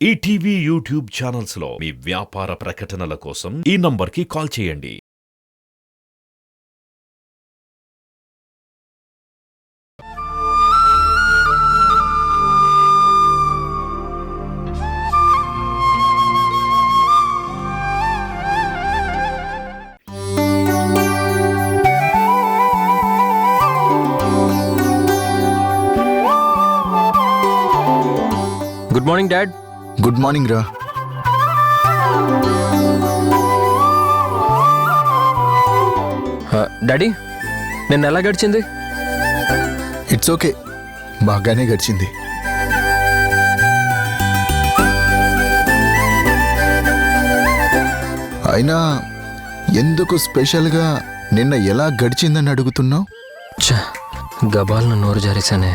ETV YouTube channels లో మీ వ్యాపార ప్రకటనల కోసం ఈ నంబర్కి కాల్ చేయండి. Good morning dad. Good morning రా. డాడీ, నిన్న ఎలా గడిచింది? ఇట్స్ ఓకే, బాగానే గడిచింది. అయినా ఎందుకు స్పెషల్గా నిన్న ఎలా గడిచిందని అడుగుతున్నావు? గబాల్ను నోరు జారేశానే.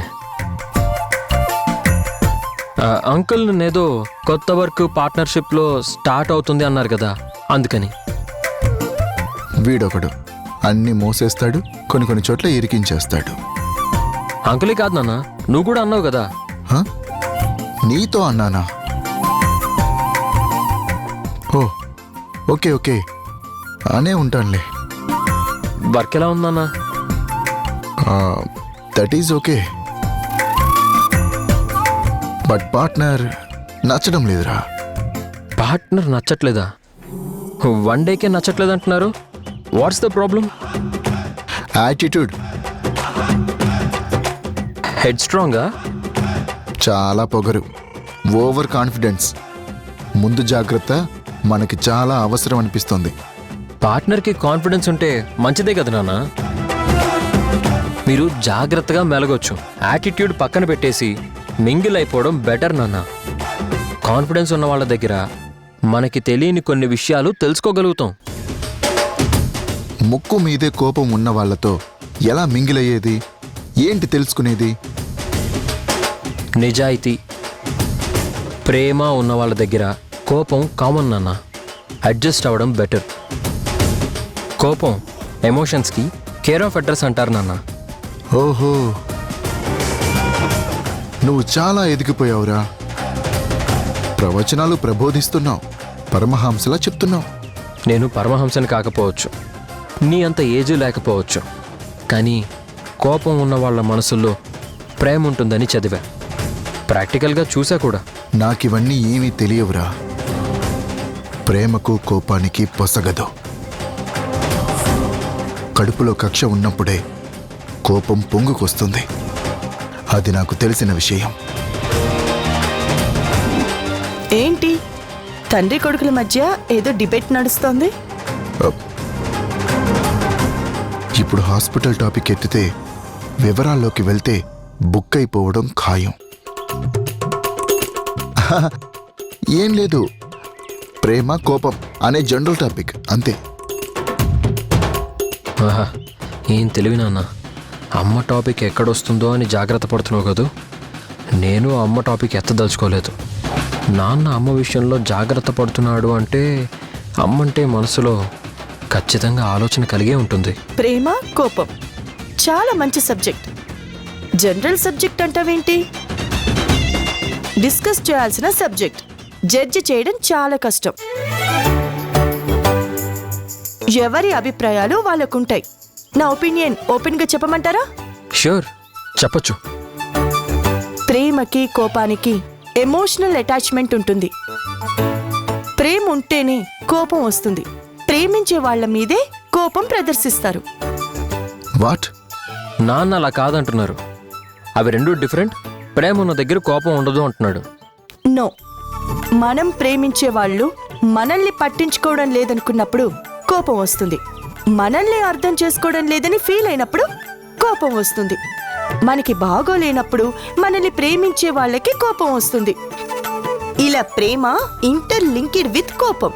అంకుల్ నేదో కొత్త వర్క్ పార్ట్నర్షిప్లో స్టార్ట్ అవుతుంది అన్నారు కదా, అందుకని. వీడొకడు అన్ని మోసేస్తాడు, కొన్ని చోట్ల ఇరికించేస్తాడు. అంకులే కాదు నాన్న, నువ్వు కూడా అన్నావు కదా. నీతో అన్నానా? ఓ ఓకే ఓకే, అనే ఉంటానులే. వర్క్ ఎలా ఉందన్నా? That is okay, but partner నచ్చడం లేదురా. పార్ట్నర్ నచ్చట్లేదా? వన్ డేకే నచ్చట్లేదు అంటున్నారు. What's the problem? Attitude. Head స్ట్రాంగా? చాలా పొగరు, ఓవర్ కాన్ఫిడెన్స్. ముందు జాగ్రత్త మనకి చాలా అవసరం అనిపిస్తుంది. పార్ట్నర్కి కాన్ఫిడెన్స్ ఉంటే మంచిదే కదా నాన్న. మీరు జాగ్రత్తగా మెలగొచ్చు. యాటిట్యూడ్ పక్కన పెట్టేసి మింగిల్ అయిపోవడం బెటర్ నాన్న. కాన్ఫిడెన్స్ ఉన్న వాళ్ళ దగ్గర మనకి తెలియని కొన్ని విషయాలు తెలుసుకోగలుగుతాం. ముక్కు మీదే కోపం ఉన్న వాళ్ళతో ఎలా మింగిల్ అయ్యేది? ఏంటి తెలుసుకునేది? నిజాయితీ, ప్రేమ ఉన్న వాళ్ళ దగ్గర కోపం కామన్ నాన్న. అడ్జస్ట్ అవ్వడం బెటర్. కోపం ఎమోషన్స్కి కేర్ ఆఫ్ అడ్రస్ అంటారు నాన్న. ఓహో, నువ్వు చాలా ఎదిగిపోయావురా. ప్రవచనాలు ప్రబోధిస్తున్నావు, పరమహంసలా చెప్తున్నావు. నేను పరమహంసని కాకపోవచ్చు, నీ అంత ఏజీ లేకపోవచ్చు, కానీ కోపం ఉన్న వాళ్ళ మనసుల్లో ప్రేమ ఉంటుందని చదివా, ప్రాక్టికల్గా చూసా కూడా. నాకివన్నీ ఏమీ తెలియవురా. ప్రేమకు కోపానికి పొసగదు. కడుపులో కక్ష ఉన్నప్పుడే కోపం పొంగుకొస్తుంది. అది నాకు తెలిసిన విషయం. ఏంటి తండ్రి కొడుకుల మధ్య ఏదో డిబేట్ నడుస్తోంది? ఇప్పుడు హాస్పిటల్ టాపిక్ ఎత్తితే వివరాల్లోకి వెళ్తే బుక్ అయిపోవడం ఖాయం. ఏం లేదు, ప్రేమ కోపం అనే జనరల్ టాపిక్ అంతే. ఆహా, ఏం తెలివినాన్న. అమ్మ టాపిక్ ఎక్కడొస్తుందో అని జాగ్రత్త పడుతున్నావు కదూ. నేను అమ్మ టాపిక్ ఎత్తదలుచుకోలేదు. నాన్న అమ్మ విషయంలో జాగ్రత్త పడుతున్నాడు అంటే అమ్మంటే మనసులో ఖచ్చితంగా ఆలోచన కలిగే ఉంటుంది. ప్రేమ కోపం చాలా మంచి సబ్జెక్ట్. జనరల్ సబ్జెక్ట్ అంటావేంటి? డిస్కస్ చేయాల్సిన సబ్జెక్ట్. జడ్జి చేయడం చాలా కష్టం. ఎవరి అభిప్రాయాలు వాళ్ళకుంటాయి. నా ఒపీనియన్ ఓపెన్గా చెప్పమంటారా? ష్యూర్, చెప్పచ్చు. ప్రేమకి కోపానికి ఎమోషనల్ అటాచ్మెంట్ ఉంటుంది. ప్రేమ ఉంటేనే కోపం వస్తుంది. ప్రేమించే వాళ్ళ మీదే కోపం ప్రదర్శిస్తారు. వాట్? నాన్న అలా కాదంటున్నారు. అవి రెండు డిఫరెంట్. ప్రేమ ఉన్న దగ్గర కోపం ఉండదు అంటున్నాడు. నో, మనం ప్రేమించే వాళ్ళు మనల్ని పట్టించుకోవడం లేదనుకున్నప్పుడు కోపం వస్తుంది. మనల్ని అర్థం చేసుకోవడం లేదని ఫీల్ అయినప్పుడు కోపం వస్తుంది. మనకి బాగోలేనప్పుడు మనల్ని ప్రేమించే వాళ్ళకి కోపం వస్తుంది. ఇలా ప్రేమ ఇంటర్లింక్డ్ విత్ కోపం.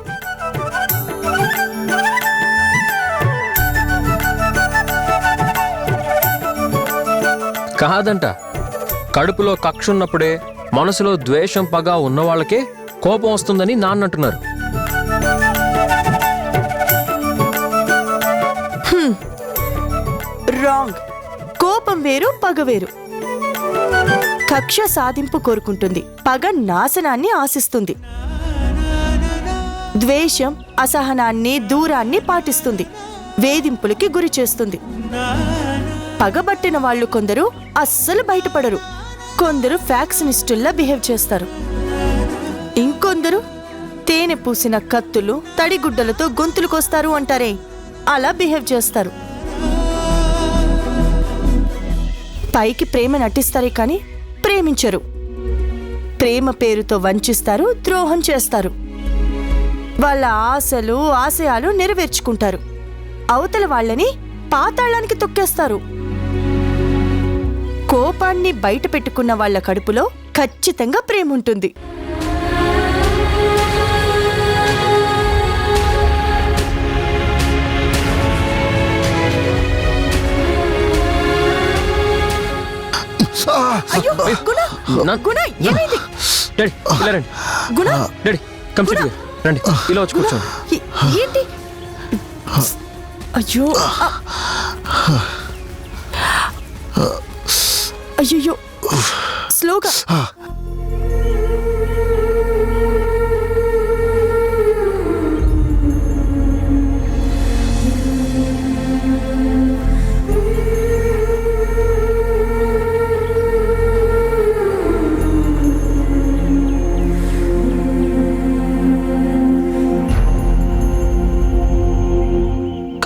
కాదంట. కడుపులో కక్ష ఉన్నప్పుడే మనసులో ద్వేషం పగ ఉన్న వాళ్ళకే కోపం వస్తుందని నాన్న అంటున్నారు. రాంగ్. కోపం వేరు, పగ వేరు. కక్ష సాధింపు కోరుకుంటుంది, పగ నాశనాన్ని ఆశిస్తుంది, ద్వేషం అసహనాన్ని దూరాన్ని పాటిస్తుంది, వేధింపులకి గురి చేస్తుంది. పగబట్టిన వాళ్ళు కొందరు అస్సలు బయటపడరు, కొందరు ఫ్యాక్షనిస్టుల్లా బిహేవ్ చేస్తారు, ఇంకొందరు తేనె పూసిన కత్తులు తడిగుడ్డలతో గొంతులుకొస్తారు అంటారే, అలా బిహేవ్ చేస్తారు. పైకి ప్రేమ నటిస్తారే కానీ ప్రేమించరు. ప్రేమ పేరుతో వంచిస్తారు, ద్రోహం చేస్తారు. వాళ్ళ ఆశలు ఆశయాలు నెరవేర్చుకుంటారు, అవతల వాళ్ళని పాతాళానికి తొక్కేస్తారు. కోపాన్ని బయట పెట్టుకున్న వాళ్ళ కడుపులో ఖచ్చితంగా ప్రేమ ఉంటుంది. అయ్యో, గుణ, గుణ, ఏమైంది? డాడీ ఇలా రండి. గుణ, డాడీ కమ్ సిట్ హియర్. రండి ఇలా వచ్చి కూర్చోండి. ఏంటి? అయ్యో, అయ్యో, స్లోగా.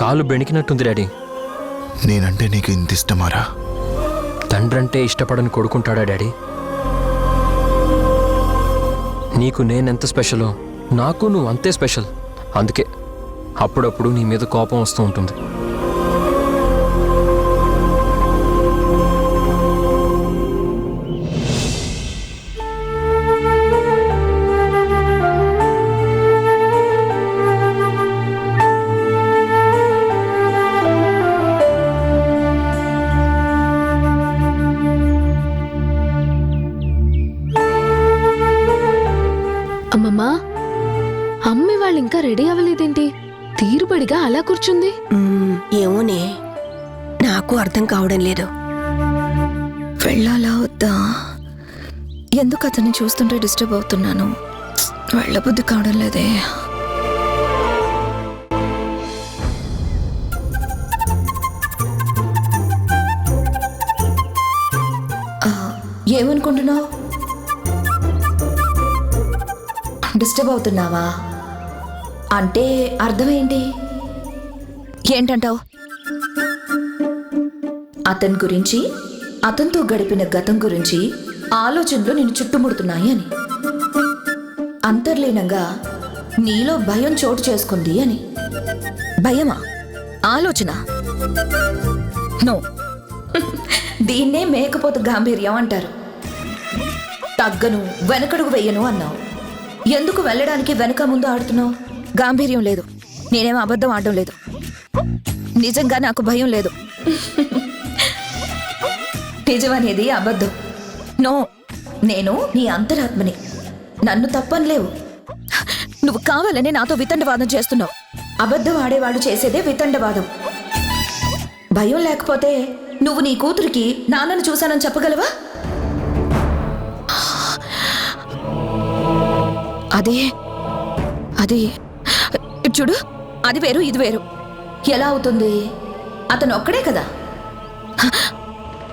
కాలు బెణికినట్టుంది డాడీ. నేనంటే నీకు ఇంత ఇష్టమారా? తండ్రంటే ఇష్టపడని కొడుకుంటాడా డాడీ? నీకు నేనెంత స్పెషలో నాకు నువ్వు అంతే స్పెషల్. అందుకే అప్పుడప్పుడు నీ మీద కోపం వస్తూ ఉంటుంది. అమ్మమ్మా, అమ్మి వాళ్ళు ఇంకా రెడీ అవ్వలేదేంటి? తీరుబడిగా అలా కూర్చుంది. ఏమోనే, నాకు అర్థం కావడం లేదు. వెళ్ళాలా వద్దా? ఎందుకు అతన్ని చూస్తుంటే డిస్టర్బ్ అవుతున్నాను? వెళ్ళబుద్ధి కావడం లేదే. ఏమనుకుంటున్నావు? డిస్టర్బ్ అవుతున్నావా అంటే అర్థం ఏంటి? ఏంటంటావు? అతని గురించి, అతనితో గడిపిన గతం గురించి ఆలోచనలు నిన్ను చుట్టుముడుతున్నాయి అని. అంతర్లీనంగా నీలో భయం చోటు చేసుకుంది అని. భయమా? ఆలోచన? నో, దీన్నే మేకపోతు గాంభీర్యం అంటారు. తగ్గను, వెనకడుగు వెయ్యను అన్నావు. ఎందుకు వెళ్ళడానికి వెనక ముందు ఆడుతున్నావు? గాంభీర్యం లేదు. నేనేం అబద్ధం ఆడడం లేదు. నిజంగా నాకు భయం లేదు. నిజమనేది అబద్ధం. నో, నేను నీ అంతరాత్మని. నన్ను తప్పనిలేవు. నువ్వు కావాలని నాతో వితండవాదం చేస్తున్నావు. అబద్ధం ఆడేవాళ్ళు చేసేదే వితండవాదం. భయం లేకపోతే నువ్వు నీ కూతురికి నాన్నను చూశానని చెప్పగలవా? అది చూడు, అది వేరు ఇది వేరు. ఎలా అవుతుంది? అతను ఒక్కడే కదా.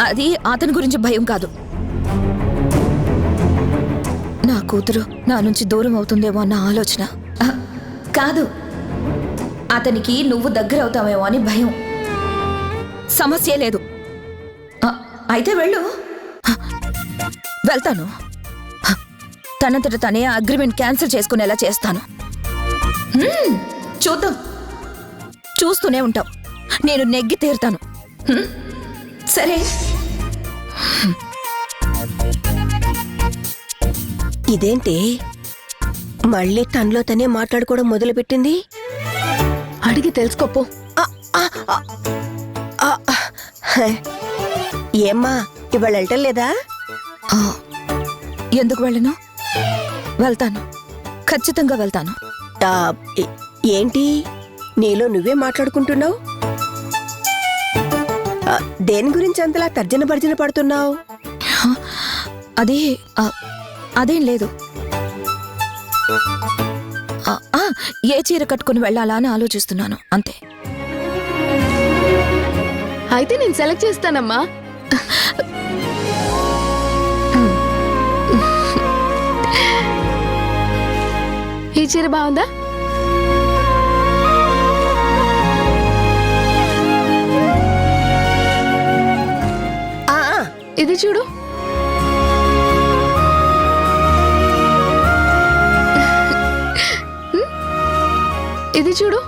అది అతని గురించి భయం కాదు. నా కూతురు నా నుంచి దూరం అవుతుందేమో అన్న ఆలోచన కాదు. అతనికి నువ్వు దగ్గర అవుతావేమో అని భయం. సమస్య లేదు. అయితే వెళ్ళు. వెళ్తాను. తనంతట తనే అగ్రిమెంట్ క్యాన్సిల్ చేసుకునేలా చేస్తాను. చూద్దాం. చూస్తూనే ఉంటావు. నేను నెగ్గి తీరుతాను. సరే. ఇదేంటి మళ్ళీ తనలో తనే మాట్లాడుకోవడం మొదలుపెట్టింది? అడిగి తెలుసుకోపో. ఏమ్మా, ఇవాళ వెళ్ళటం లేదా? ఎందుకు వెళ్ళను? వెళ్తాను. ఖచ్చితంగా వెళ్తాను. ఏంటి నీలో నువ్వే మాట్లాడుకుంటున్నావు? దేని గురించి అంతలా తర్జన భర్జన పడుతున్నావు? అది అదేం లేదు. ఏ చీర కట్టుకుని వెళ్ళాలా అని ఆలోచిస్తున్నాను అంతే. అయితే నేను సెలెక్ట్ చేస్తానమ్మా. ఈ చీర బాగుందా? ఇది చూడు. ఇది చూడు.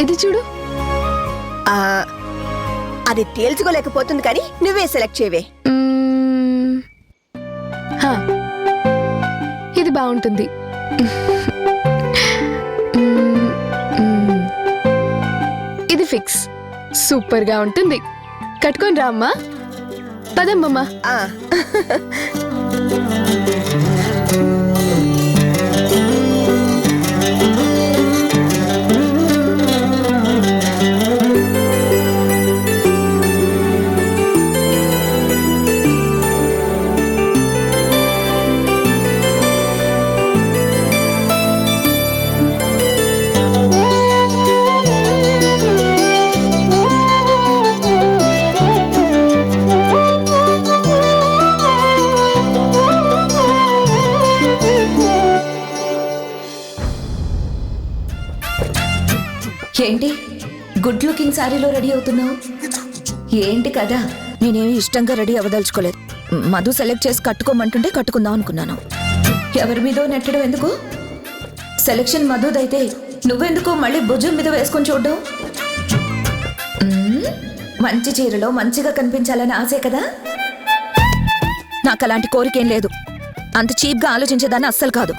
ఇది చూడు. అది తేల్చుకోలేకపోతుంది కానీ నువ్వే సెలెక్ట్ చేయవే. హా, ఇది బాగుంటుంది. ఇది ఫిక్స్. సూపర్ గా ఉంటుంది. కట్టుకొని రా అమ్మా. పదమ్మమ్మా. ఆ, ఏంటి గుడ్ లుకింగ్ శారీలో రెడీ అవుతున్నావు? ఏంటి కదా, నేనేమి ఇష్టంగా రెడీ అవ్వదలుచుకోలేదు. మధు సెలెక్ట్ చేసి కట్టుకోమంటుంటే కట్టుకుందాం అనుకున్నాను. ఎవరి మీదో నెట్టడం ఎందుకు? సెలెక్షన్ మధుదైతే నువ్వెందుకు మళ్ళీ భుజం మీద వేసుకొని చూడ్డం? మంచి చీరలో మంచిగా కనిపించాలని ఆశే కదా. నాకు అలాంటి కోరికేం లేదు. అంత చీప్గా ఆలోచించేదాన్ని అస్సలు కాదు.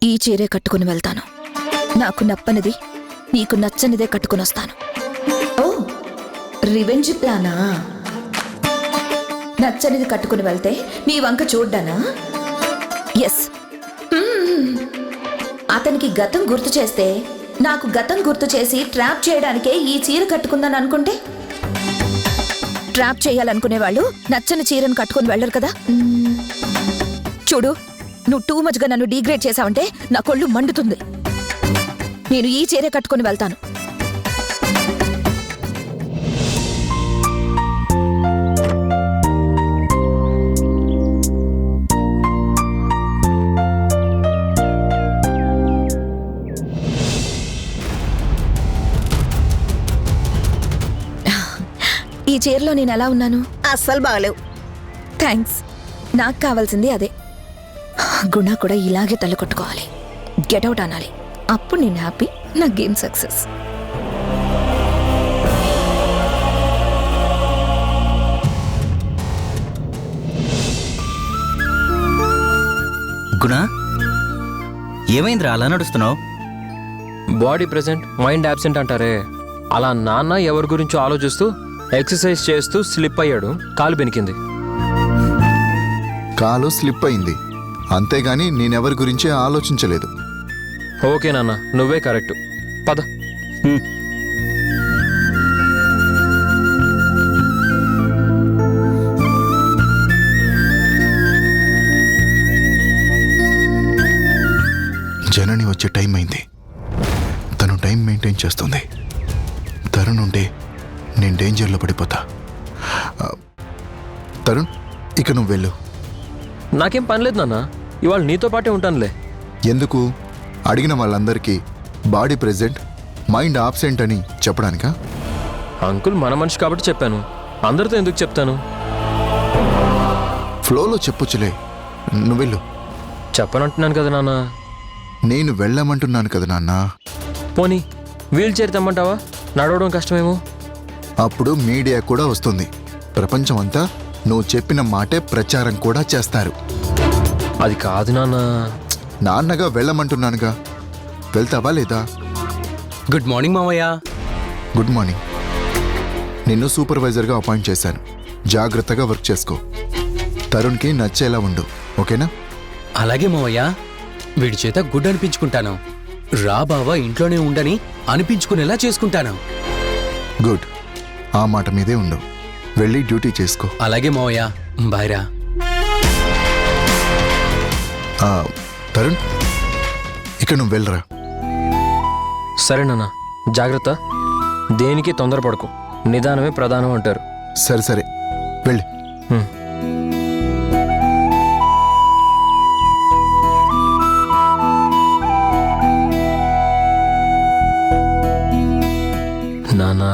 ఈ చీరే కట్టుకుని వెళ్తాను. నాకు నప్పనిది నీకు నచ్చనిదే కట్టుకుని వస్తాను. ఓ, రివెంజ్ ప్లానా? నచ్చనిది కట్టుకుని వెళ్తే నీ వంక చూడ్డానా? ఎస్. అతనికి గతం గుర్తు చేస్తే నాకు గతం గుర్తు చేసి ట్రాప్ చేయడానికే ఈ చీర కట్టుకుందని అనుకుంటే, ట్రాప్ చేయాలనుకునే వాళ్ళు నచ్చని చీరను కట్టుకుని వెళ్ళరు కదా. చూడు, నువ్వు టూ మచ్గా నన్ను డీగ్రేడ్ చేశావంటే నా కొళ్ళు మండుతుంది. నేను ఈ చీరే కట్టుకుని వెళ్తాను. ఈ చీరలో నేను ఎలా ఉన్నాను? అస్సలు బాగలేవు. థ్యాంక్స్. నాకు కావాల్సింది అదే. గుణ కూడా ఇలాగే తల కొట్టుకోవాలి, గెట్అవుట్ అనాలి. అప్పుడు నేను హ్యాపీ, నా గేమ్ సక్సెస్. గుణ, ఏమైందిరా అలా నడుస్తున్నావు? బాడీ ప్రెజెంట్, మైండ్ యాబ్సెంట్ అంటారే, అలా నాన్న ఎవరి గురించో ఆలోచిస్తూ ఎక్సర్సైజ్ చేస్తూ స్లిప్ అయ్యాడు. కాలు బెనికింది. కాలు స్లిప్ అయింది, అంతేగాని నేనెవరి గురించే ఆలోచించలేదు. ఓకే నాన్న, నువ్వే కరెక్ట్. పద. జనని వచ్చే టైం అయింది. తను టైం మెయింటైన్ చేస్తుంది. తరుణ్ ఉంటే నేను డేంజర్లో పడిపోతా. తరుణ్, ఇక నువ్వు వెళ్ళు. నాకేం పనిలేదు నాన్న, ఇవాళ నీతో పాటే ఉంటానులే. ఎందుకు? అడిగిన వాళ్ళందరికీ బాడీ ప్రెజెంట్, మైండ్ ఆబ్సెంట్ అని చెప్పడానికా? అంకుల్ మన మనిషి కాబట్టి చెప్పాను, అందరితో ఎందుకు చెప్తాను? ఫ్లోలో చెప్పొచ్చులే, నువ్వు వెళ్ళు. చెప్పనంటున్నాను కదా నాన్న. నేను వెళ్ళమంటున్నాను కదా నాన్న. పోనీ వీల్ చైర్ తెమ్మంటావా? నడవడం కష్టమేమో. అప్పుడు మీడియా కూడా వస్తుంది, ప్రపంచం అంతా నువ్వు చెప్పిన మాటే ప్రచారం కూడా చేస్తారు. అది కాదు నాన్న. నాన్నగా వెళ్ళమంటున్నానుగా, వెళ్తావా లేదా? గుడ్ మార్నింగ్ మావయ్య. Good morning. నిన్ను సూపర్వైజర్గా అపాయింట్ చేశాను. జాగ్రత్తగా వర్క్ చేసుకో. తరుణ్కి నచ్చేలా ఉండు, ఓకేనా? అలాగే మావయ్య, వీడి చేత గుడ్ అనిపించుకుంటాను. రా బావా ఇంట్లోనే ఉండని అనిపించుకునేలా చేసుకుంటాను. గుడ్. ఆ మాట మీదే ఉండు. వెళ్ళి డ్యూటీ చేసుకో. అలాగే మావయ్య, బాయ్రా. తరుణ్, ఇక నువ్వు వెళ్ళరా. సరే నాన్న, జాగ్రత్త. దేనికి తొందరపడకు, నిదానమే ప్రధానం అంటారు. సరే సరే, వెళ్ళి. హ్మ్. నాన్నా,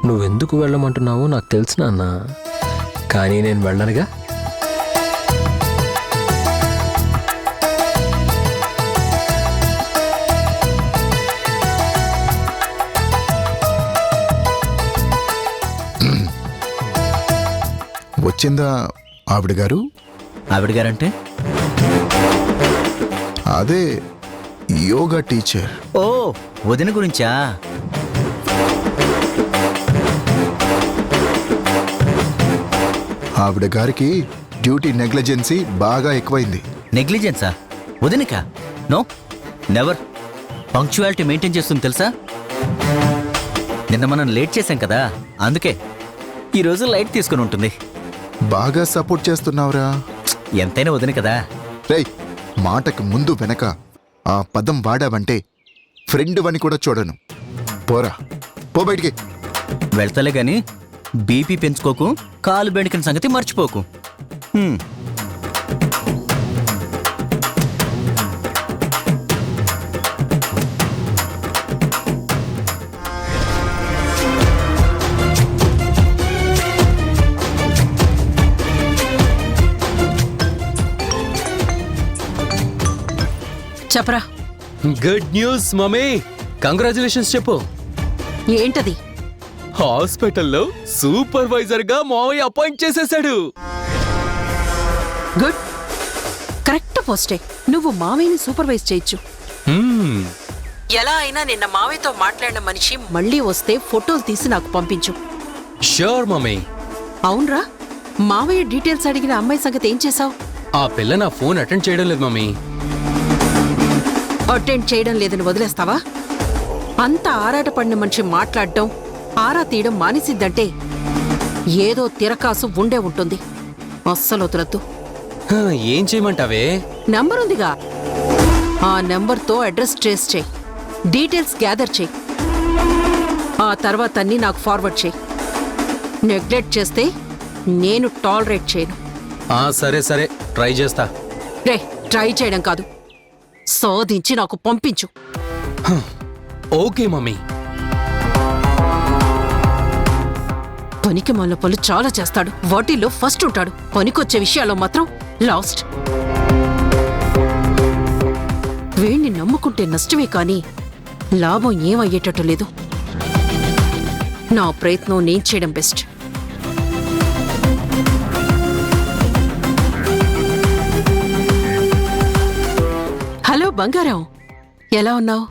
నువ్వెందుకు వెళ్ళమంటున్నావో నాకు తెలుసు నాన్న, కానీ నేను వెళ్ళనుగా. వచ్చిందా ఆవిడ గారు? ఆవిడ గారంటే? అదే యోగా టీచర్. ఓ, వదిన గురించా? ఆవిడ గారికి డ్యూటీ నెగ్లిజెన్సీ బాగా ఎక్కువైంది. నెగ్లిజెన్సా? వదినకా? No, never. పంక్చువాలిటీ మెయింటైన్ చేస్తుంది తెలుసా? నిన్న మనం లేట్ చేశాం కదా, అందుకే ఈరోజు లైట్ తీసుకుని ఉంటుంది. బాగా సపోర్ట్ చేస్తున్నావురా. ఎంతైనా వదిన కదా. రేయ్, మాటకు ముందు వెనక ఆ పదం వాడావంటే ఫ్రెండ్ వని కూడా చూడను. పోరా, పో బయటికి. వెళ్తలే గాని బీపీ పెంచుకోకు, కాలు బెణికిన సంగతి మర్చిపోకు. చెప్పరా. గుడ్ న్యూస్ మమ్మీ, కంగ్రాచులేషన్స్ చెప్పు. ఏంటది? హాస్పిటల్లో సూపర్వైజర్ గా మావయ్య అపాయింట్ చేసేశాడు. గుడ్. కరెక్ట్ పోస్టే. నువ్వు మావయ్యని సూపర్వైజ్ చేయొచ్చు. ఎలా అయినా నిన్న మావయ్యతో మాట్లాడిన మనిషి మళ్ళీ వస్తే ఫోటోలు తీసి నాకు పంపించు. Sure mummy. అవునరా, మావయ్య డీటెయిల్స్ అడిగిన అమ్మాయి సంగతి ఏం చేశావు? ఆ పిల్ల నా ఫోన్ అటెండ్ చేయడం లేదు మమ్మీ. అటెండ్ చేయడం లేదని వదిలేస్తావా? అంత ఆరాటపడిన మనిషి మాట్లాడడం, ఆరా తీయడం మానేసిద్దంటే ఏదో తిరకాసు ఉండే ఉంటుంది. అస్సలు వదలొద్దు. ఏం చేయమంటావే? నంబర్ ఉందిగా, ఆ నెంబర్తో అడ్రస్ ట్రేస్ చేయి, డీటెయిల్స్ గ్యాదర్ చేయి. ఆ తర్వాత అన్నీ నాకు ఫార్వర్డ్ చేయి. నెగ్లెక్ట్ చేస్తే నేను టాలరేట్ చేయను. సరే సరే, ట్రై చేస్తా. రే, ట్రై చేయడం కాదు, సాధించి నాకు పంపించు. Okay mummy. పనికి మాల పనులు చాలా చేస్తాడు, వాటిల్లో ఫస్ట్ ఉంటాడు. పనికొచ్చే విషయాల్లో మాత్రం లాస్ట్. వీణ్ణి నమ్ముకుంటే నష్టమే కానీ లాభం ఏమయ్యేటట్టు లేదు. నా ప్రయత్నం నేను చేయడం బెస్ట్. హలో బంగారం, ఎలా ఉన్నావు?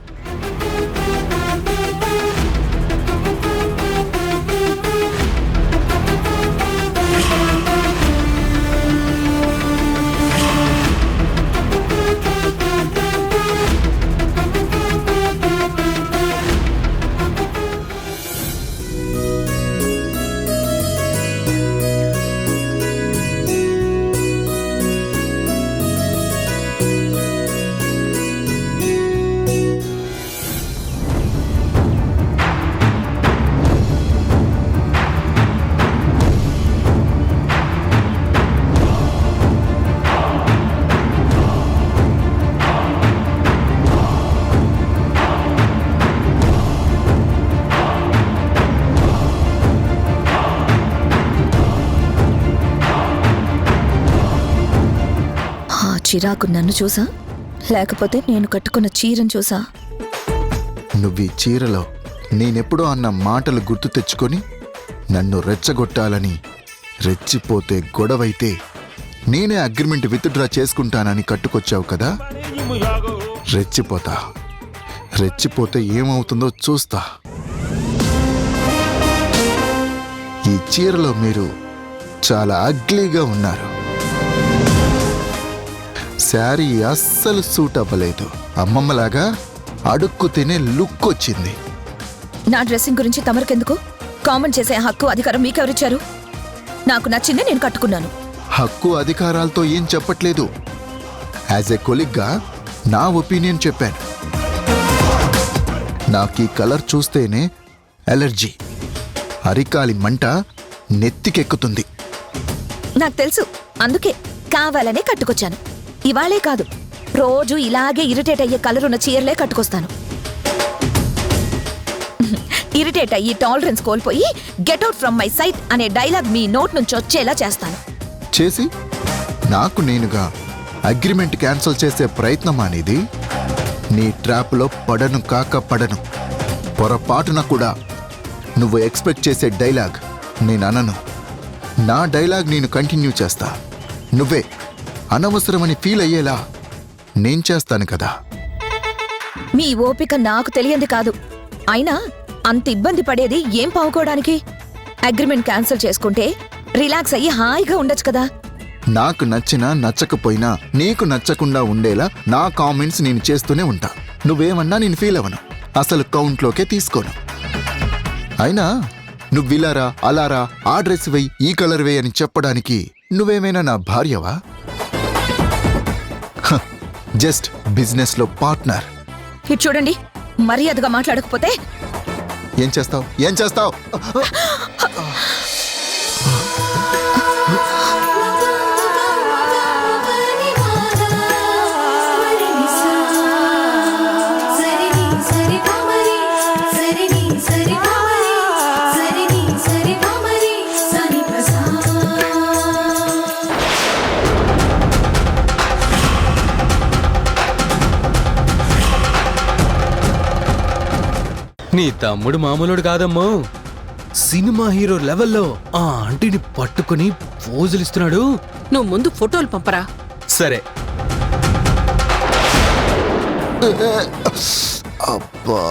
చిరాకు నన్ను చూసా, లేకపోతే నేను కట్టుకున్న చీరను చూసా? నువ్వు ఈ చీరలో నేనెప్పుడో అన్న మాటలు గుర్తు తెచ్చుకొని నన్ను రెచ్చగొట్టాలని రెచ్చిపోతే గొడవైతే నేనే అగ్రిమెంట్ విత్డ్రా చేసుకుంటానని కట్టుకొచ్చావు కదా. రెచ్చిపోతే ఏమవుతుందో చూస్తా. ఈ చీరలో మీరు చాలా అగ్లీగా ఉన్నారు. శారీ అస్సలు సూట్ అవ్వలేదు. అమ్మమ్మలాగా అడుక్కు తినే లుక్ వచ్చింది. నా డ్రెస్సింగ్ గురించి తమరికెందుకు? కామెంట్ చేసే హక్కు అధికారం మీకెవరిచ్చారు? నాకు నచ్చింది నేను కట్టుకున్నాను. హక్కు అధికారాలతో ఏం చెప్పట్లేదు. యాజ్ ఎ కొలిగ్గా నా ఒపీనియన్ చెప్పాను. నాకు ఈ కలర్ చూస్తేనే ఎలర్జీ, అరికాలి మంట నెత్తికెక్కుతుంది. నాకు తెలుసు, అందుకే కావాలనే కట్టుకొచ్చాను. ఇవాళే కాదు, రోజు ఇలాగే ఇరిటేట్ అయ్యే కలర్ ఉన్న చీరలే కట్టుకొస్తాను. ఇరిటేట్ అయ్యి టాలరెన్స్ కోల్పోయి get out from my sight అనే డైలాగ్ మీ నోట్ నుంచి వచ్చేలా చేస్తాను. చేసి నాకు నేనుగా అగ్రిమెంట్ క్యాన్సిల్ చేసే ప్రయత్నం అనేది. నీ ట్రాప్లో పడను కాక పడను. పొరపాటున కూడా నువ్వు ఎక్స్పెక్ట్ చేసే డైలాగ్ నేను అనను. నా డైలాగ్ నేను కంటిన్యూ చేస్తా. నువ్వే అనవసరమని ఫీల్ అయ్యేలా నేను చేస్తాను కదా. మీ ఓపిక నాకు తెలియంది కాదు. అయినా అంత ఇబ్బంది పడేది ఏం పావుకోవడానికి? అగ్రిమెంట్ క్యాన్సిల్ చేసుకుంటే రిలాక్స్ అయ్యి హాయిగా ఉండొచ్చు కదా. నాకు నచ్చినా నచ్చకపోయినా నీకు నచ్చకుండా ఉండేలా నా కామెంట్స్ నేను చేస్తూనే ఉంటా. నువ్వేమన్నా నేను ఫీల్ అవ్వను, అసలు కౌంట్లోకే తీసుకోను. అయినా నువ్విలారా అలారా ఆ డ్రెస్ వెయ్యి ఈ కలర్ వేయి అని చెప్పడానికి నువ్వేమైనా నా భార్యవా? జస్ట్ బిజినెస్లో పార్ట్నర్. ఇది చూడండి, మర్యాదగా మాట్లాడకపోతే ఏం చేస్తావు? నీ తమ్ముడు మామూలుడు కాదమ్మో, సినిమా హీరో లెవెల్లో ఆ ఆంటీని పట్టుకుని పోజులిస్తున్నాడు. నువ్వు ముందు ఫోటోలు పంపరా. సరే. అబ్బా